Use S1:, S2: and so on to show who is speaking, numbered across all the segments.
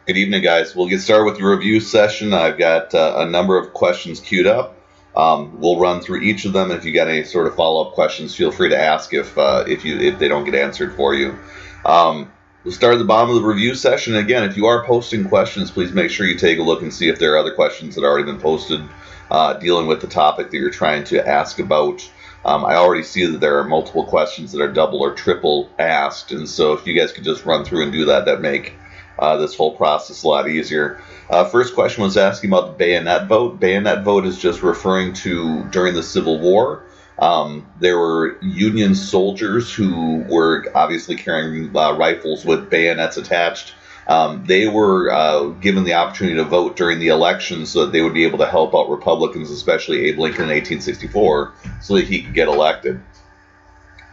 S1: Good evening, guys. We'll get started with the review session. I've got a number of questions queued up. We'll run through each of them. If you got any sort of follow-up questions, feel free to ask if they don't get answered for you. We'll start at the bottom of the review session. Again, if you are posting questions, please make sure you take a look and see if there are other questions that have already been posted dealing with the topic that you're trying to ask about. I already see that there are multiple questions that are double or triple asked, and so if you guys could just run through and do that, that'd make this whole process a lot easier. First question was asking about the bayonet vote. Bayonet vote is just referring to during the Civil War. There were Union soldiers who were obviously carrying rifles with bayonets attached. They were given the opportunity to vote during the election so that they would be able to help out Republicans, especially Abe Lincoln in 1864, so that he could get elected.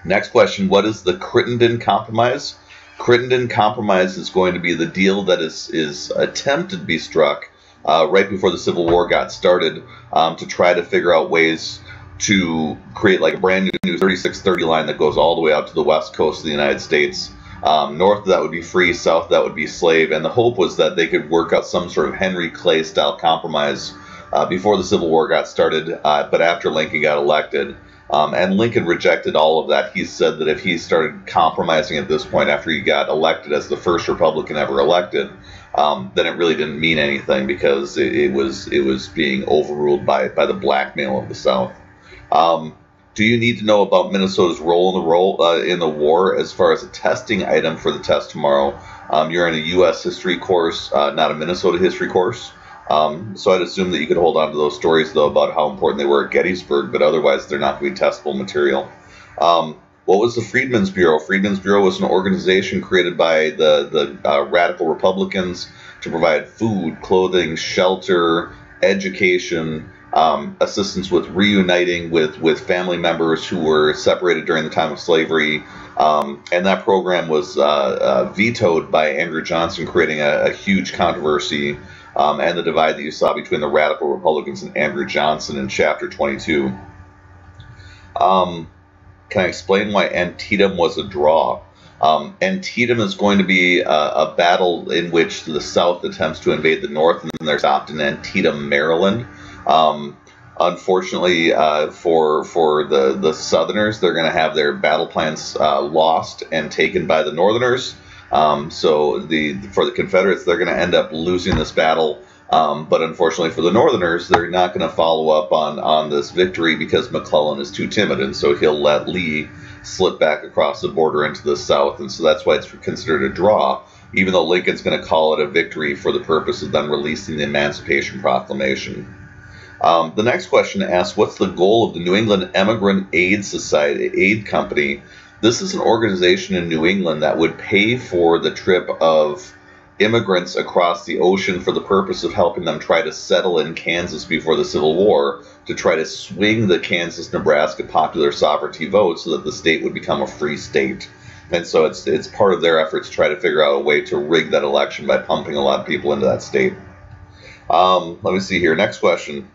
S1: Next question, what is the Crittenden Compromise? Crittenden Compromise is going to be the deal that is attempted to be struck right before the Civil War got started to try to figure out ways to create like a brand new 3630 line that goes all the way out to the west coast of the United States. North of that would be free, south of that would be slave, and the hope was that they could work out some sort of Henry Clay style compromise before the Civil War got started, but after Lincoln got elected. And Lincoln rejected all of that. He said that if he started compromising at this point after he got elected as the first Republican ever elected, then it really didn't mean anything because it was being overruled by the blackmail of the South. Do you need to know about Minnesota's role in the war as far as a testing item for the test tomorrow? You're in a U.S. history course, not a Minnesota history course. So I'd assume that you could hold on to those stories, though, about how important they were at Gettysburg, but otherwise they're not going to be testable material. What was the Freedmen's Bureau? Freedmen's Bureau was an organization created by the radical Republicans to provide food, clothing, shelter, education, assistance with reuniting with family members who were separated during the time of slavery. And that program was vetoed by Andrew Johnson, creating a huge controversy and the divide that you saw between the radical Republicans and Andrew Johnson in Chapter 22. Can I explain why Antietam was a draw? Antietam is going to be a battle in which the South attempts to invade the North, and then they're stopped in Antietam, Maryland. Unfortunately for the Southerners, they're going to have their battle plans lost and taken by the Northerners. So for the Confederates, they're going to end up losing this battle. But unfortunately for the Northerners, they're not going to follow up on this victory because McClellan is too timid, and so he'll let Lee slip back across the border into the South, and so that's why it's considered a draw, even though Lincoln's going to call it a victory for the purpose of them releasing the Emancipation Proclamation. The next question asks, what's the goal of the New England Emigrant Aid Company? This is an organization in New England that would pay for the trip of immigrants across the ocean for the purpose of helping them try to settle in Kansas before the Civil War, to try to swing the Kansas-Nebraska popular sovereignty vote so that the state would become a free state. And so it's part of their efforts to try to figure out a way to rig that election by pumping a lot of people into that state. Let me see here. Next question.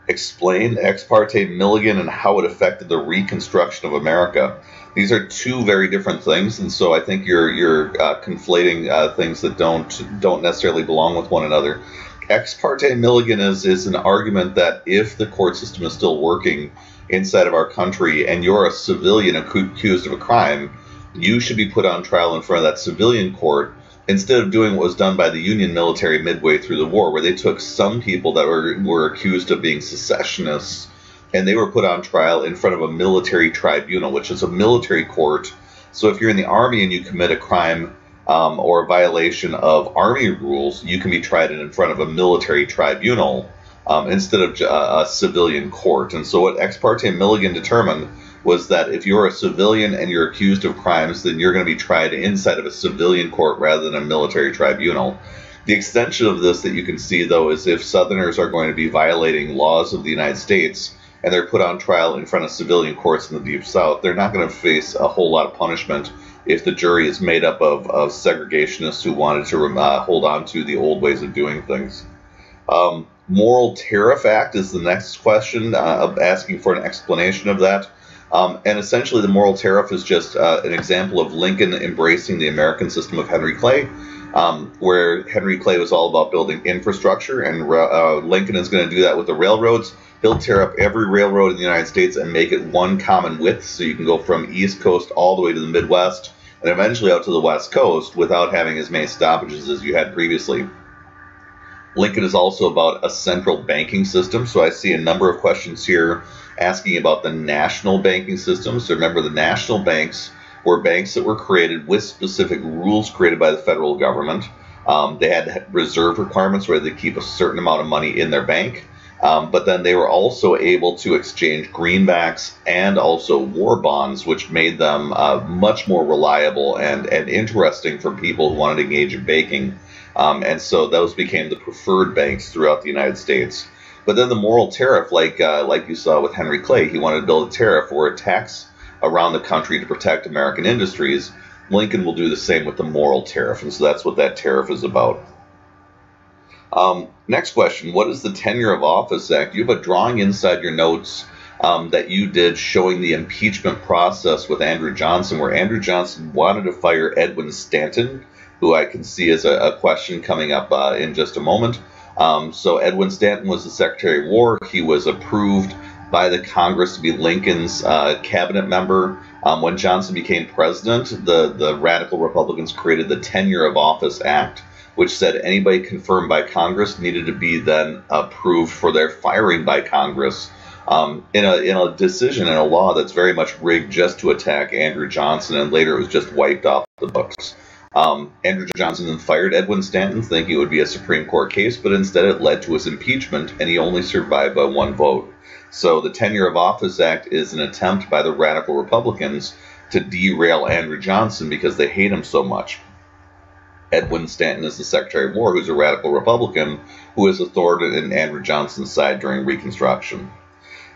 S1: Explain ex parte Milligan and how it affected the Reconstruction of America. These are two very different things, and so I think you're conflating things that don't necessarily belong with one another. Ex parte Milligan is an argument that if the court system is still working inside of our country and you're a civilian accused of a crime, you should be put on trial in front of that civilian court, instead of doing what was done by the Union military midway through the war, where they took some people that were accused of being secessionists, and they were put on trial in front of a military tribunal, which is a military court. So if you're in the Army and you commit a crime or a violation of Army rules, you can be tried in front of a military tribunal instead of a civilian court. And so what ex parte Milligan determined was that if you're a civilian and you're accused of crimes, then you're going to be tried inside of a civilian court rather than a military tribunal. The extension of this that you can see, though, is if Southerners are going to be violating laws of the United States and they're put on trial in front of civilian courts in the Deep South, they're not going to face a whole lot of punishment if the jury is made up of segregationists who wanted to hold on to the old ways of doing things. Moral Tariff Act is the next question, asking for an explanation of that. And essentially, the moral tariff is just an example of Lincoln embracing the American system of Henry Clay, where Henry Clay was all about building infrastructure, and Lincoln is going to do that with the railroads. He'll tear up every railroad in the United States and make it one common width, so you can go from East Coast all the way to the Midwest, and eventually out to the West Coast without having as many stoppages as you had previously. Lincoln is also about a central banking system, so I see a number of questions here asking about the national banking system. So remember, the national banks were banks that were created with specific rules created by the federal government. They had reserve requirements where they keep a certain amount of money in their bank, but then they were also able to exchange greenbacks and also war bonds, which made them much more reliable and interesting for people who wanted to engage in banking. And so those became the preferred banks throughout the United States. But then the moral tariff, like you saw with Henry Clay, he wanted to build a tariff or a tax around the country to protect American industries. Lincoln will do the same with the moral tariff, and so that's what that tariff is about. Next question, what is the Tenure of Office Act? You have a drawing inside your notes that you did showing the impeachment process with Andrew Johnson, where Andrew Johnson wanted to fire Edwin Stanton, who I can see as a question coming up in just a moment. So Edwin Stanton was the Secretary of War. He was approved by the Congress to be Lincoln's cabinet member. When Johnson became president, the radical Republicans created the Tenure of Office Act, which said anybody confirmed by Congress needed to be then approved for their firing by Congress, in a decision, in a law that's very much rigged just to attack Andrew Johnson, and later it was just wiped off the books. Andrew Johnson then fired Edwin Stanton, thinking it would be a Supreme Court case, but instead it led to his impeachment, and he only survived by one vote. So the Tenure of Office Act is an attempt by the radical Republicans to derail Andrew Johnson because they hate him so much. Edwin Stanton is the Secretary of War, who's a radical Republican, who is a thorn in Andrew Johnson's side during Reconstruction.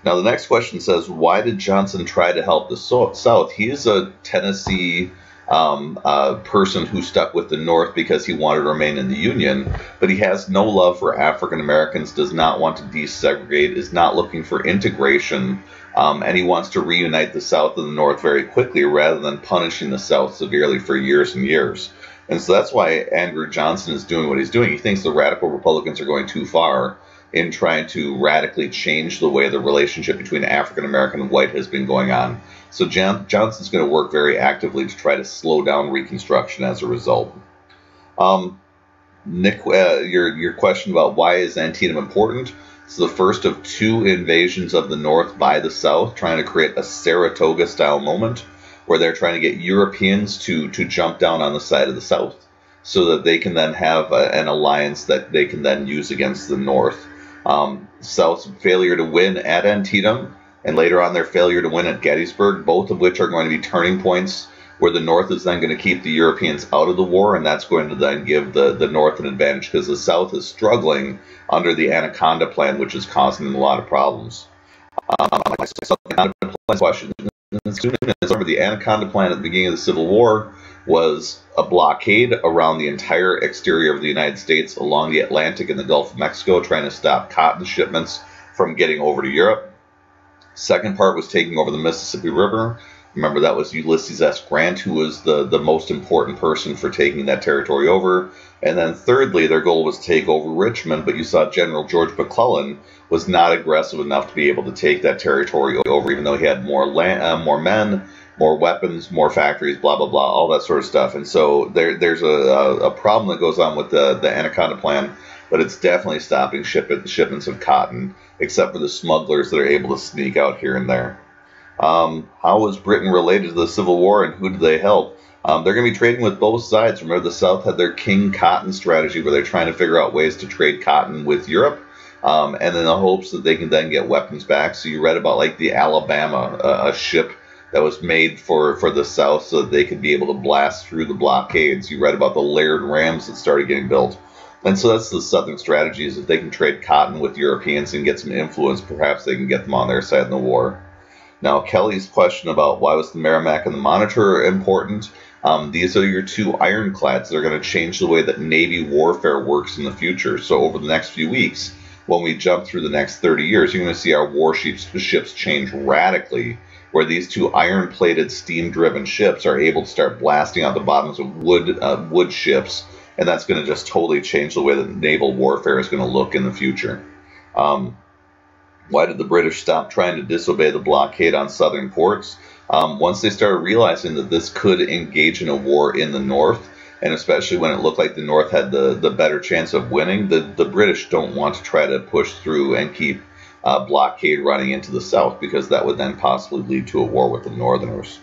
S1: Now the next question says, why did Johnson try to help the South? He is a Tennessee person who stuck with the North because he wanted to remain in the Union, but he has no love for African Americans, does not want to desegregate, is not looking for integration, and he wants to reunite the South and the North very quickly rather than punishing the South severely for years and years. And so that's why Andrew Johnson is doing what he's doing. He thinks the radical Republicans are going too far in trying to radically change the way the relationship between African American and white has been going on. So Johnson's going to work very actively to try to slow down Reconstruction as a result. Nick, your question about why is Antietam important? It's the first of two invasions of the North by the South, trying to create a Saratoga-style moment where they're trying to get Europeans to jump down on the side of the South so that they can then have an alliance that they can then use against the North. South's failure to win at Antietam and later on their failure to win at Gettysburg, both of which are going to be turning points where the North is then going to keep the Europeans out of the war, and that's going to then give the North an advantage because the South is struggling under the Anaconda Plan, which is causing them a lot of problems. Question. As soon as the Anaconda Plan at the beginning of the Civil War was a blockade around the entire exterior of the United States along the Atlantic and the Gulf of Mexico, trying to stop cotton shipments from getting over to Europe. Second part was taking over the Mississippi River. Remember, that was Ulysses S. Grant, who was the most important person for taking that territory over. And then thirdly, their goal was to take over Richmond, but you saw General George McClellan was not aggressive enough to be able to take that territory over, even though he had more land, more men, more weapons, more factories, blah, blah, blah, all that sort of stuff. And so there's a problem that goes on with the Anaconda Plan, but it's definitely stopping shipments of cotton, except for the smugglers that are able to sneak out here and there. How was Britain related to the Civil War, and who did they help? They're going to be trading with both sides. Remember, the South had their King Cotton strategy where they're trying to figure out ways to trade cotton with Europe, and in the hopes that they can then get weapons back. So you read about like the Alabama, a ship that was made for the South so that they could be able to blast through the blockades. You read about the Laird rams that started getting built. And so that's the Southern strategy, is if they can trade cotton with Europeans and get some influence, perhaps they can get them on their side in the war. Now, Kelly's question about why was the Merrimack and the Monitor important? These are your two ironclads that are going to change the way that Navy warfare works in the future. So over the next few weeks, when we jump through the next 30 years, you're going to see our warships change radically where these two iron-plated, steam-driven ships are able to start blasting out the bottoms of wood ships, and that's going to just totally change the way that naval warfare is going to look in the future. Why did the British stop trying to disobey the blockade on southern ports? Once they started realizing that this could engage in a war in the north, and especially when it looked like the North had the better chance of winning, the British don't want to try to push through and keep blockade running into the South, because that would then possibly lead to a war with the Northerners.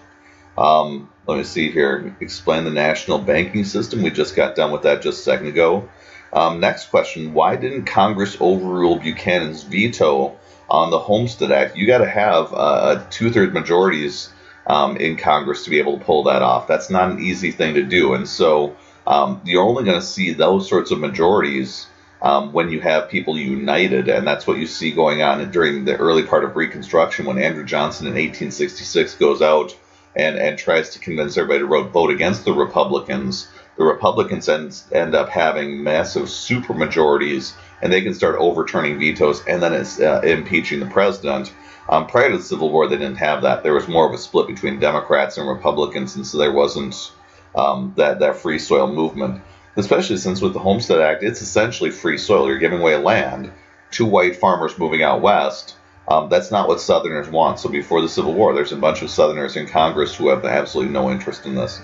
S1: Let me see here. Explain the national banking system. We just got done with that just a second ago. Next question. Why didn't Congress overrule Buchanan's veto on the Homestead Act? You got to have 2/3 majorities in Congress to be able to pull that off. That's not an easy thing to do. And so you're only going to see those sorts of majorities when you have people united, and that's what you see going on during the early part of Reconstruction, when Andrew Johnson in 1866 goes out and tries to convince everybody to vote against the Republicans. The Republicans end up having massive supermajorities, and they can start overturning vetoes, and then it's impeaching the president. Prior to the Civil War, they didn't have that. There was more of a split between Democrats and Republicans, and so there wasn't that free soil movement. Especially since with the Homestead Act, it's essentially free soil. You're giving away land to white farmers moving out west. That's not what Southerners want. So before the Civil War, there's a bunch of Southerners in Congress who have absolutely no interest in this.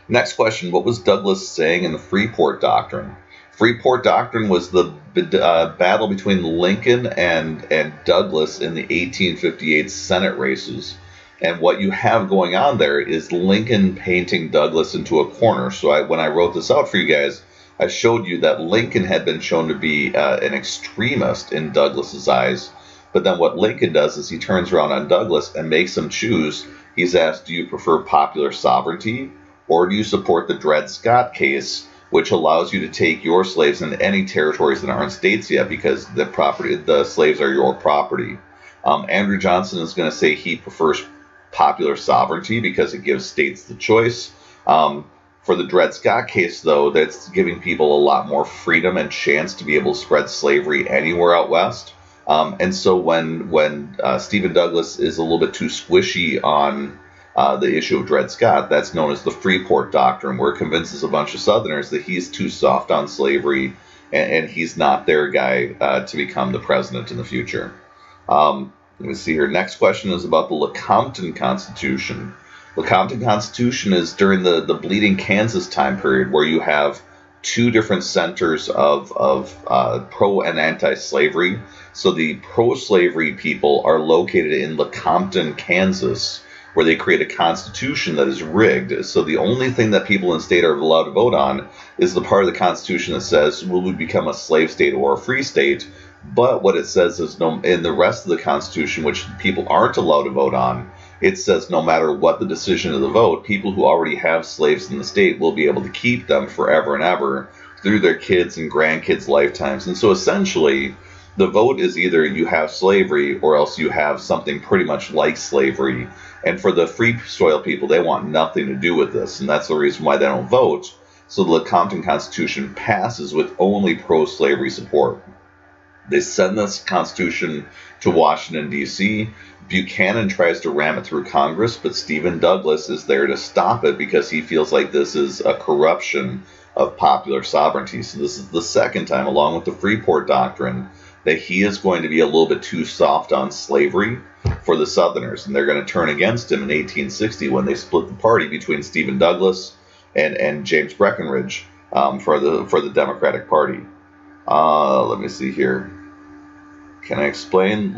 S1: Next question, what was Douglas saying in the Freeport Doctrine? Freeport Doctrine was the battle between Lincoln and Douglas in the 1858 Senate races. And what you have going on there is Lincoln painting Douglas into a corner. So when I wrote this out for you guys, I showed you that Lincoln had been shown to be an extremist in Douglas's eyes. But then what Lincoln does is he turns around on Douglas and makes him choose. He's asked, do you prefer popular sovereignty, or do you support the Dred Scott case, which allows you to take your slaves into any territories that aren't states yet, because the slaves are your property. Andrew Johnson is going to say he prefers popular sovereignty because it gives states the choice. For the Dred Scott case, though, that's giving people a lot more freedom and chance to be able to spread slavery anywhere out west. And so when Stephen Douglas is a little bit too squishy on the issue of Dred Scott, that's known as the Freeport Doctrine, where it convinces a bunch of Southerners that he's too soft on slavery and he's not their guy to become the president in the future. Let me see here. Next question is about the Lecompton Constitution. Lecompton Constitution is during the Bleeding Kansas time period, where you have two different centers of pro and anti-slavery. So the pro-slavery people are located in Lecompton, Kansas, where they create a constitution that is rigged. So the only thing that people in the state are allowed to vote on is the part of the constitution that says, will we become a slave state or a free state? But what it says is, in the rest of the Constitution, which people aren't allowed to vote on, it says no matter what the decision of the vote, people who already have slaves in the state will be able to keep them forever and ever through their kids' and grandkids' lifetimes. And so essentially, the vote is either you have slavery or else you have something pretty much like slavery. And for the free soil people, they want nothing to do with this, and that's the reason why they don't vote. So the Lecompton Constitution passes with only pro-slavery support. They send this Constitution to Washington, D.C. Buchanan tries to ram it through Congress, but Stephen Douglas is there to stop it because he feels like this is a corruption of popular sovereignty. So this is the second time, along with the Freeport Doctrine, that he is going to be a little bit too soft on slavery for the Southerners, and they're going to turn against him in 1860 when they split the party between Stephen Douglas and James Breckinridge for the Democratic Party. Let me see here. Can I explain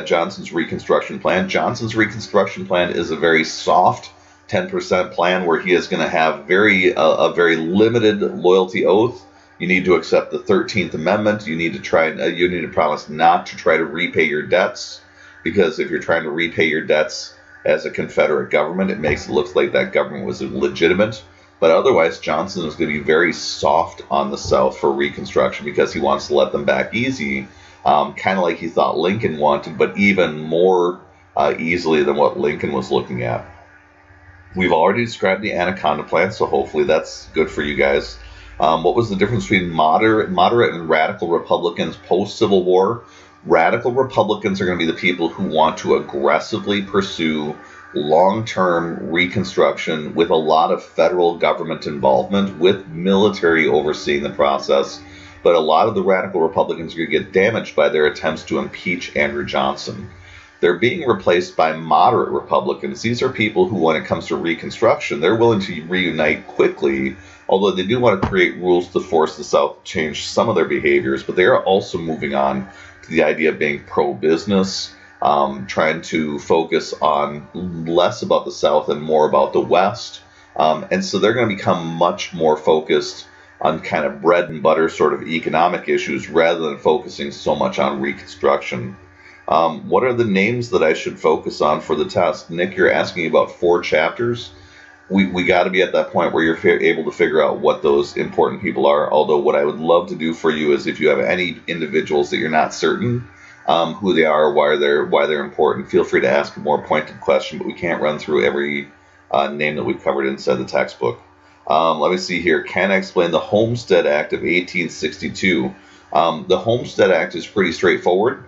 S1: Johnson's Reconstruction Plan? Johnson's Reconstruction Plan is a very soft 10% plan where he is going to have a very limited loyalty oath. You need to accept the 13th Amendment. You need to promise not to try to repay your debts, because if you're trying to repay your debts as a Confederate government, it makes it look like that government was illegitimate. But otherwise, Johnson is going to be very soft on the South for Reconstruction because he wants to let them back easy, kind of like he thought Lincoln wanted, but even more easily than what Lincoln was looking at. We've already described the Anaconda Plan, so hopefully that's good for you guys. What was the difference between moderate and radical Republicans post-Civil War? Radical Republicans are going to be the people who want to aggressively pursue long-term Reconstruction with a lot of federal government involvement, with military overseeing the process. But a lot of the radical Republicans are going to get damaged by their attempts to impeach Andrew Johnson. They're being replaced by moderate Republicans. These are people who, when it comes to Reconstruction, they're willing to reunite quickly, although they do want to create rules to force the South to change some of their behaviors. But they are also moving on to the idea of being pro-business, trying to focus on less about the South and more about the West. And so they're going to become much more focused on kind of bread and butter sort of economic issues rather than focusing so much on Reconstruction. What are the names that I should focus on for the test? Nick, you're asking about 4 chapters. We got to be at that point where you're able to figure out what those important people are. Although what I would love to do for you is, if you have any individuals that you're not certain who they are, why they're important, feel free to ask a more pointed question. But we can't run through every name that we've covered inside the textbook. Let me see here. Can I explain the Homestead Act of 1862? The Homestead Act is pretty straightforward.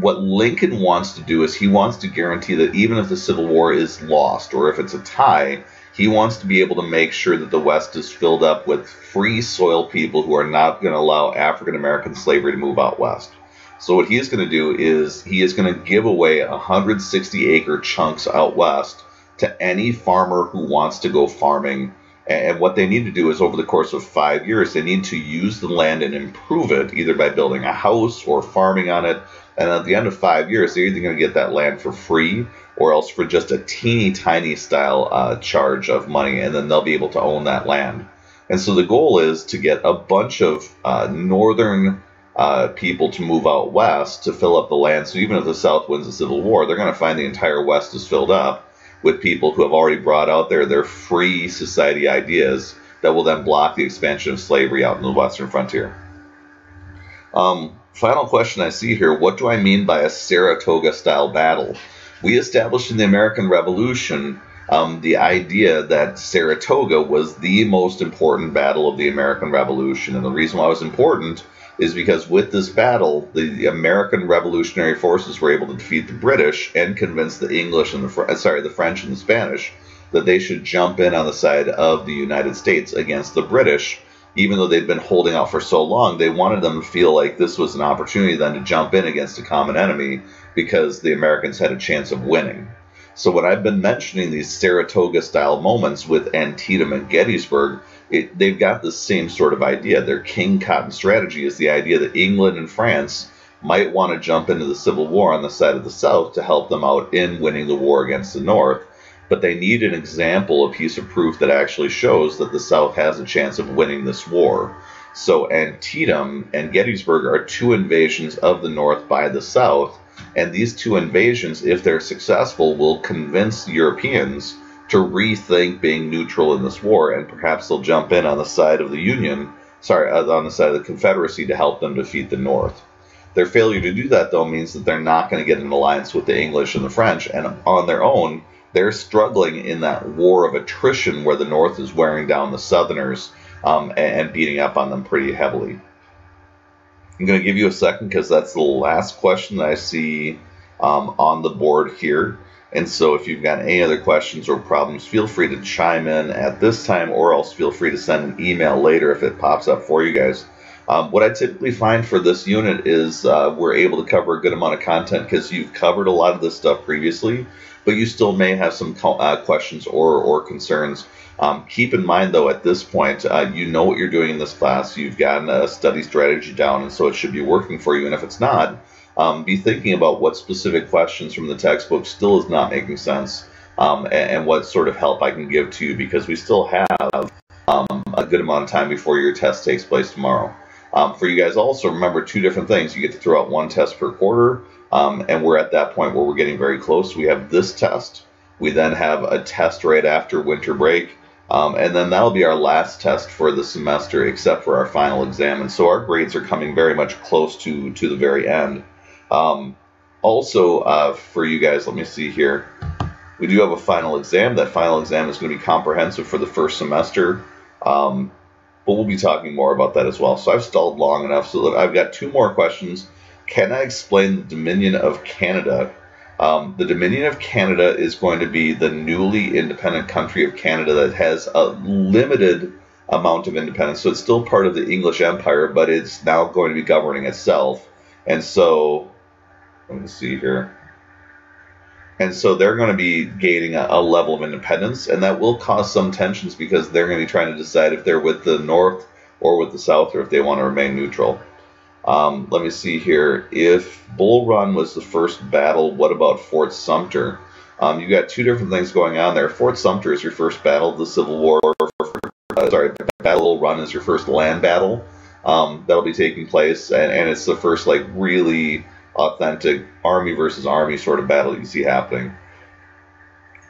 S1: What Lincoln wants to do is he wants to guarantee that even if the Civil War is lost, or if it's a tie, he wants to be able to make sure that the West is filled up with free soil people who are not going to allow African American slavery to move out west. So what he is going to do is he is going to give away 160-acre chunks out west to any farmer who wants to go farming. And what they need to do is, over the course of 5 years, they need to use the land and improve it, either by building a house or farming on it. And at the end of 5 years, they're either going to get that land for free or else for just a teeny tiny style charge of money, and then they'll be able to own that land. And so the goal is to get a bunch of northern people to move out west to fill up the land. So even if the South wins the Civil War, they're going to find the entire West is filled up with people who have already brought out their free society ideas that will then block the expansion of slavery out in the western frontier. Final question I see here, what do I mean by a Saratoga-style battle? We established in the American Revolution the idea that Saratoga was the most important battle of the American Revolution. And the reason why it was important is because with this battle, the American revolutionary forces were able to defeat the British and convince the English and the French and the Spanish that they should jump in on the side of the United States against the British. Even though they'd been holding out for so long, they wanted them to feel like this was an opportunity then to jump in against a common enemy because the Americans had a chance of winning. So when I've been mentioning these Saratoga-style moments with Antietam and Gettysburg, they've got the same sort of idea. Their King Cotton strategy is the idea that England and France might want to jump into the Civil War on the side of the South to help them out in winning the war against the North. But they need an example, a piece of proof that actually shows that the South has a chance of winning this war. So Antietam and Gettysburg are 2 invasions of the North by the South, and these 2 invasions, if they're successful, will convince the Europeans to rethink being neutral in this war, and perhaps they'll jump in on the side of the on the side of the Confederacy to help them defeat the North. Their failure to do that, though, means that they're not going to get an alliance with the English and the French, and on their own, they're struggling in that war of attrition where the North is wearing down the Southerners and beating up on them pretty heavily. I'm going to give you a second because that's the last question that I see on the board here. And so if you've got any other questions or problems, feel free to chime in at this time, or else feel free to send an email later if it pops up for you guys. What I typically find for this unit is we're able to cover a good amount of content because you've covered a lot of this stuff previously, but you still may have some questions or concerns. Keep in mind, though, at this point, you know what you're doing in this class. You've gotten a study strategy down, and so it should be working for you. And if it's not, be thinking about what specific questions from the textbook still is not making sense, and what sort of help I can give to you, because we still have a good amount of time before your test takes place tomorrow. For you guys also, remember 2 different things. You get to throw out 1 test per quarter, and we're at that point where we're getting very close. We have this test. We then have a test right after winter break, and then that'll be our last test for the semester, except for our final exam. And so our grades are coming very much close to the very end. Also, for you guys, let me see here. We do have a final exam. That final exam is going to be comprehensive for the first semester. But we'll be talking more about that as well. So I've stalled long enough so that I've got 2 more questions. Can I explain the Dominion of Canada? The Dominion of Canada is going to be the newly independent country of Canada that has a limited amount of independence. So it's still part of the English Empire, but it's now going to be governing itself. And so, let me see here. And so they're going to be gaining a level of independence, and that will cause some tensions because they're going to be trying to decide if they're with the North or with the South, or if they want to remain neutral. Let me see here. If Bull Run was the first battle, what about Fort Sumter? You've got two different things going on there. Fort Sumter is your first battle of the Civil War. Bull Run is your first land battle that'll be taking place, and it's the first like really authentic army versus army sort of battle you see happening.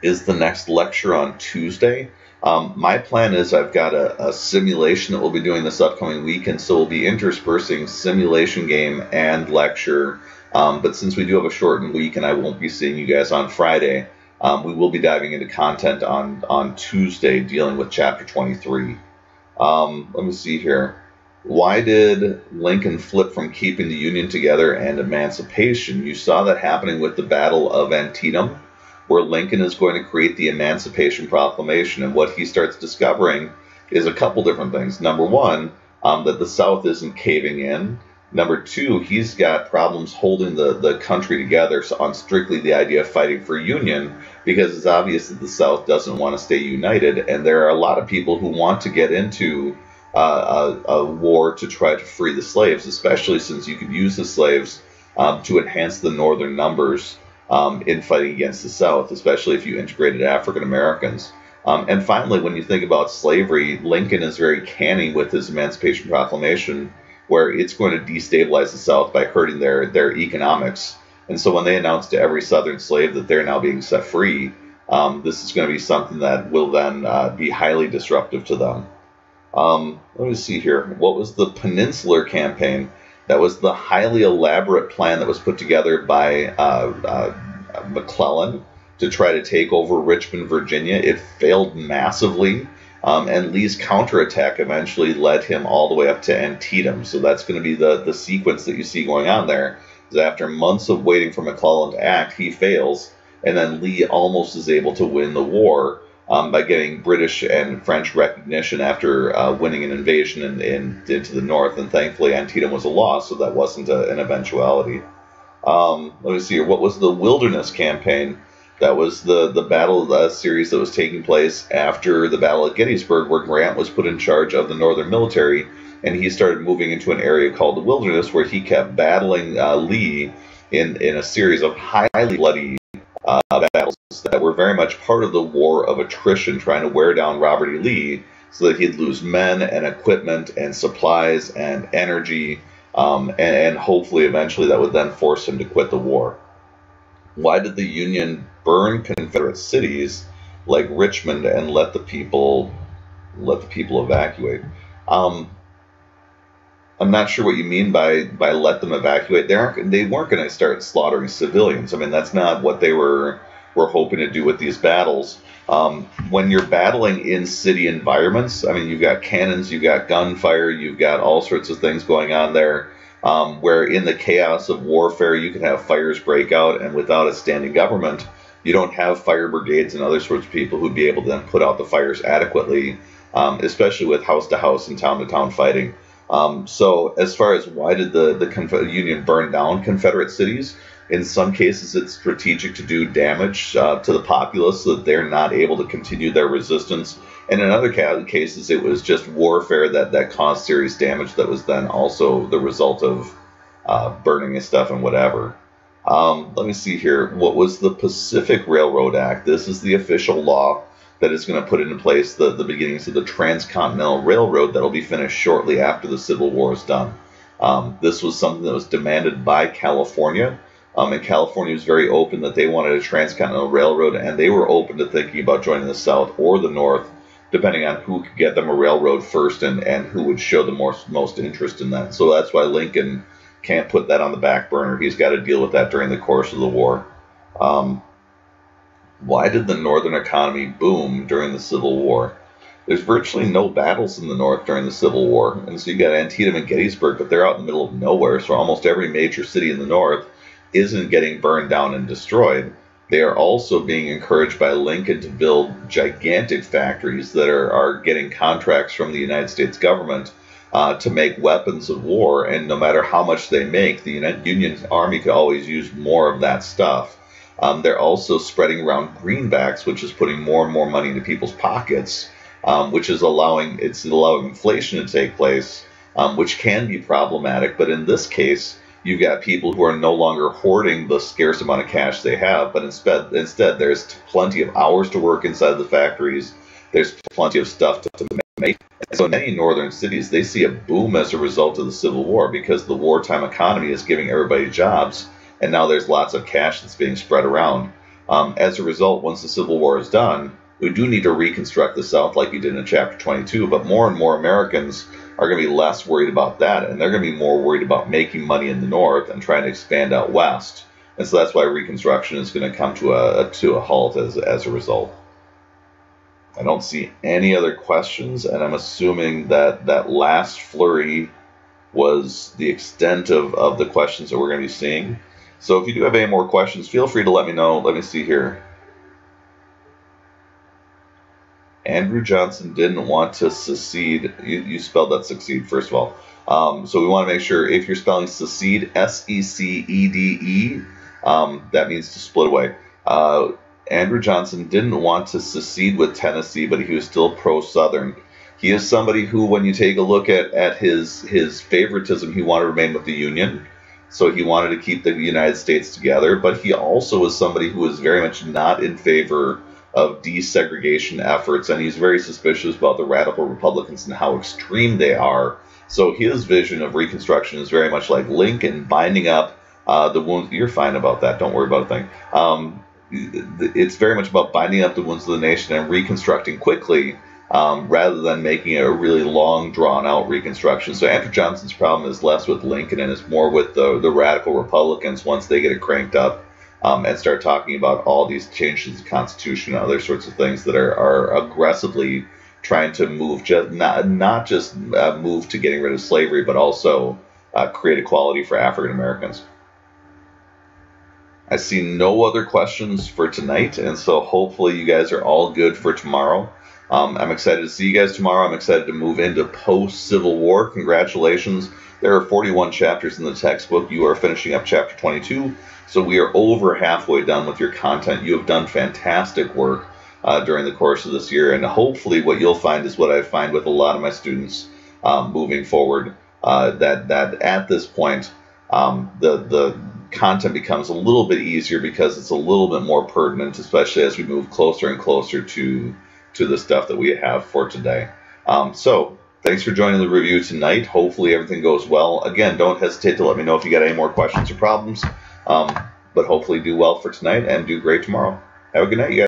S1: Is the next lecture on Tuesday? My plan is I've got a simulation that we'll be doing this upcoming week, and so we'll be interspersing simulation game and lecture. But since we do have a shortened week and I won't be seeing you guys on Friday, we will be diving into content on Tuesday dealing with Chapter 23. Let me see here. Why did Lincoln flip from keeping the Union together and emancipation? You saw that happening with the Battle of Antietam, where Lincoln is going to create the Emancipation Proclamation. And what he starts discovering is a couple different things. Number one, that the South isn't caving in. Number two, he's got problems holding the country together on strictly the idea of fighting for union, because it's obvious that the South doesn't want to stay united. And there are a lot of people who want to get into a war to try to free the slaves, especially since you could use the slaves to enhance the northern numbers in fighting against the South, especially if you integrated African Americans. And finally, when you think about slavery, Lincoln is very canny with his Emancipation Proclamation, where it's going to destabilize the South by hurting their economics. And so when they announce to every Southern slave that they're now being set free, this is going to be something that will then be highly disruptive to them. Let me see here. What was the Peninsular Campaign? That was the highly elaborate plan that was put together by McClellan to try to take over Richmond, Virginia. It failed massively, and Lee's counterattack eventually led him all the way up to Antietam. So that's going to be the sequence that you see going on there. Is after months of waiting for McClellan to act, he fails, and then Lee almost is able to win the war by getting British and French recognition after winning an invasion into the north. And thankfully, Antietam was a loss, so that wasn't an eventuality. Let me see here. What was the Wilderness Campaign? That was the battle series that was taking place after the Battle of Gettysburg, where Grant was put in charge of the Northern military, and he started moving into an area called the Wilderness, where he kept battling Lee in a series of highly bloody battles that were very much part of the war of attrition, trying to wear down Robert E. Lee so that he'd lose men and equipment and supplies and energy, and hopefully eventually that would then force him to quit the war. Why did the Union burn Confederate cities like Richmond and let the people evacuate? I'm not sure what you mean by let them evacuate. They weren't going to start slaughtering civilians. I mean, that's not what they were hoping to do with these battles. When you're battling in city environments, I mean, you've got cannons, you've got gunfire, you've got all sorts of things going on there, where in the chaos of warfare, you can have fires break out, and without a standing government, you don't have fire brigades and other sorts of people who'd be able to then put out the fires adequately, especially with house-to-house and town-to-town fighting. So as far as why did the Union burn down Confederate cities, in some cases it's strategic to do damage to the populace so that they're not able to continue their resistance. And in other cases it was just warfare that caused serious damage that was then also the result of burning of stuff and whatever. Let me see here. What was the Pacific Railroad Act? This is the official law that is going to put into place the beginnings of the Transcontinental Railroad that will be finished shortly after the Civil War is done. This was something that was demanded by California, and California was very open that they wanted a transcontinental railroad, and they were open to thinking about joining the South or the North, depending on who could get them a railroad first and who would show the most interest in that. So that's why Lincoln can't put that on the back burner. He's got to deal with that during the course of the war. Why did the Northern economy boom during the Civil War? There's virtually no battles in the North during the Civil War. And so you got Antietam and Gettysburg, but they're out in the middle of nowhere. So almost every major city in the North isn't getting burned down and destroyed. They are also being encouraged by Lincoln to build gigantic factories that are getting contracts from the United States government to make weapons of war. And no matter how much they make, the Union Army could always use more of that stuff. They're also spreading around greenbacks, which is putting more and more money into people's pockets, which is allowing inflation to take place, which can be problematic. But in this case, you've got people who are no longer hoarding the scarce amount of cash they have, but instead there's plenty of hours to work inside the factories. There's plenty of stuff to make. And so many northern cities, they see a boom as a result of the Civil War because the wartime economy is giving everybody jobs, and now there's lots of cash that's being spread around. As a result, once the Civil War is done, we do need to reconstruct the South like you did in Chapter 22, but more and more Americans are going to be less worried about that, and they're going to be more worried about making money in the North and trying to expand out West. And so that's why Reconstruction is going to come to a halt as a result. I don't see any other questions, and I'm assuming that that last flurry was the extent of the questions that we're going to be seeing. So if you do have any more questions, feel free to let me know. Let me see here. Andrew Johnson didn't want to secede. You spelled that succeed, first of all. So we want to make sure if you're spelling secede, S-E-C-E-D-E, that means to split away. Andrew Johnson didn't want to secede with Tennessee, but he was still pro-Southern. He is somebody who, when you take a look at his favoritism, he wanted to remain with the Union. So he wanted to keep the United States together, but he also was somebody who was very much not in favor of desegregation efforts, and he's very suspicious about the radical Republicans and how extreme they are. So his vision of Reconstruction is very much like Lincoln, binding up the wounds. You're fine about that. Don't worry about a thing. It's very much about binding up the wounds of the nation and reconstructing quickly, rather than making it a really long, drawn-out reconstruction. So Andrew Johnson's problem is less with Lincoln and is more with the radical Republicans once they get it cranked up. And start talking about all these changes to the Constitution and other sorts of things that are aggressively trying to move, not just move to getting rid of slavery, but also create equality for African Americans. I see no other questions for tonight, and so hopefully you guys are all good for tomorrow. I'm excited to see you guys tomorrow. I'm excited to move into post-Civil War. Congratulations. There are 41 chapters in the textbook. You are finishing up Chapter 22. So we are over halfway done with your content. You have done fantastic work during the course of this year, and hopefully what you'll find is what I find with a lot of my students moving forward, that at this point the content becomes a little bit easier because it's a little bit more pertinent, especially as we move closer and closer to the stuff that we have for today. So thanks for joining the review tonight. Hopefully everything goes well. Again, don't hesitate to let me know if you got any more questions or problems. But hopefully do well for tonight and do great tomorrow. Have a good night, you guys.